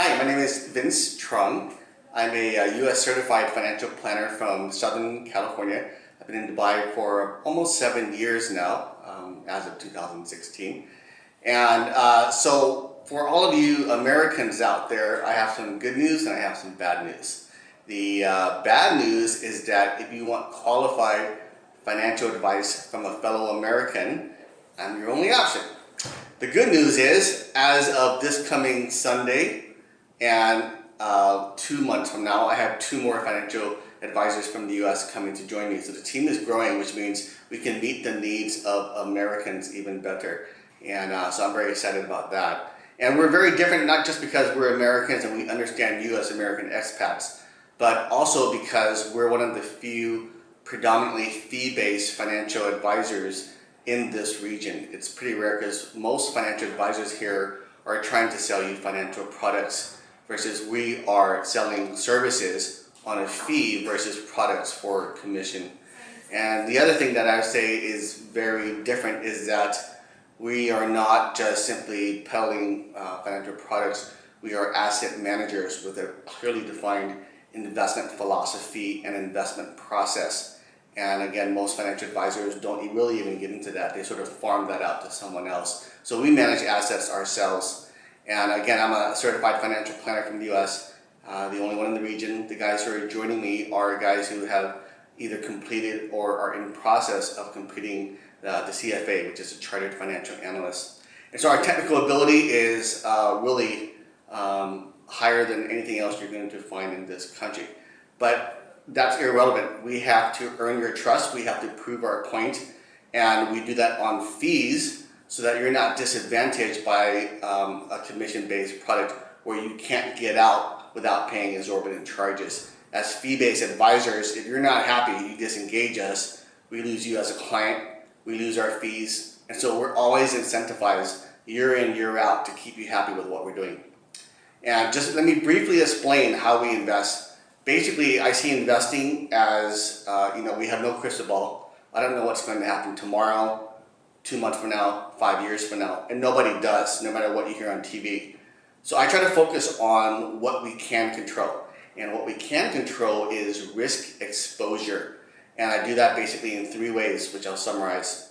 Hi, my name is Vince Truong. I'm a U.S. certified financial planner from Southern California. I've been in Dubai for almost 7 years now, as of 2016. And so for all of you Americans out there, I have some good news and I have some bad news. The bad news is that if you want qualified financial advice from a fellow American, I'm your only option. The good news is, as of this coming Sunday, and 2 months from now, I have 2 more financial advisors from the US coming to join me. So the team is growing, which means we can meet the needs of Americans even better. And so I'm very excited about that. And we're very different, not just because we're Americans and we understand US American expats, but also because we're one of the few predominantly fee-based financial advisors in this region. It's pretty rare because most financial advisors here are trying to sell you financial products, versus we are selling services on a fee versus products for commission. And the other thing that I would say is very different is that we are not just simply peddling financial products. We are asset managers with a clearly defined investment philosophy and investment process. And again, most financial advisors don't really even get into that. They sort of farm that out to someone else. So we manage assets ourselves. And again, I'm a certified financial planner from the US, the only one in the region. The guys who are joining me are guys who have either completed or are in process of completing the CFA, which is a Chartered Financial Analyst. And so our technical ability is really higher than anything else you're going to find in this country. But that's irrelevant. We have to earn your trust. We have to prove our point. And we do that on fees, so that you're not disadvantaged by a commission-based product where you can't get out without paying exorbitant charges. As fee-based advisors, if you're not happy, you disengage us, we lose you as a client, we lose our fees, and so we're always incentivized year in, year out to keep you happy with what we're doing. And just let me briefly explain how we invest. Basically, I see investing as, we have no crystal ball. I don't know what's going to happen tomorrow, 2 months from now, 5 years from now, and nobody does, no matter what you hear on TV. So I try to focus on what we can control. And what we can control is risk exposure. And I do that basically in 3 ways, which I'll summarize.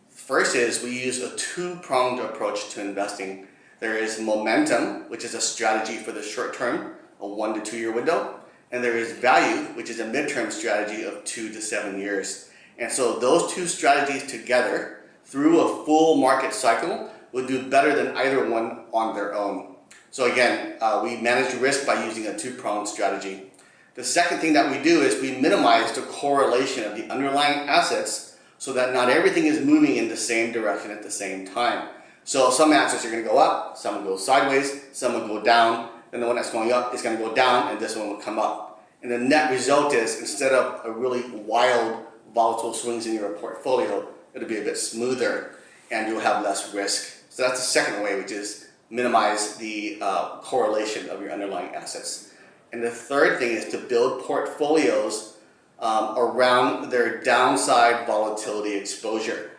First is we use a 2-pronged approach to investing. There is momentum, which is a strategy for the short term, a 1 to 2 year window. And there is value, which is a midterm strategy of 2 to 7 years. And so those 2 strategies together, through a full market cycle, will do better than either one on their own. So again, we manage risk by using a 2-pronged strategy. The second thing that we do is we minimize the correlation of the underlying assets so that not everything is moving in the same direction at the same time. So some assets are going to go up, some will go sideways, some will go down, and the one that's going up is going to go down, and this one will come up. And the net result is, instead of a really wild, volatile swings in your portfolio, it'll be a bit smoother and you'll have less risk. So that's the second way, which is minimize the correlation of your underlying assets. And the third thing is to build portfolios around their downside volatility exposure.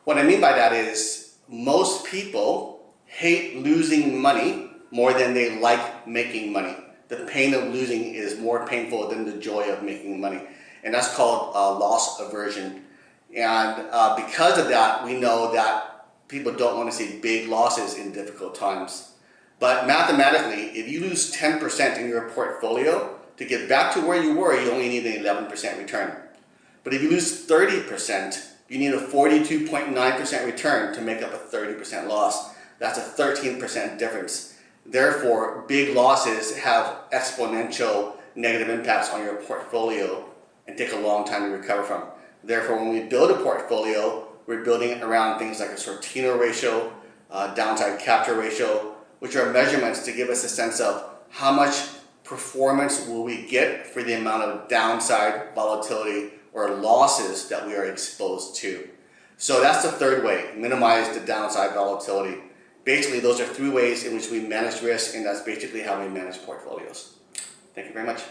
What I mean by that is most people hate losing money more than they like making money. The pain of losing is more painful than the joy of making money. And that's called loss aversion. And because of that, we know that people don't want to see big losses in difficult times. But mathematically, if you lose 10% in your portfolio, to get back to where you were, you only need an 11% return. But if you lose 30%, you need a 42.9% return to make up a 30% loss. That's a 13% difference. Therefore, big losses have exponential negative impacts on your portfolio and take a long time to recover from. Therefore, when we build a portfolio, we're building it around things like a Sortino ratio, downside capture ratio, which are measurements to give us a sense of how much performance will we get for the amount of downside volatility or losses that we are exposed to. So that's the third way, minimize the downside volatility. Basically, those are 3 ways in which we manage risk, and that's basically how we manage portfolios. Thank you very much.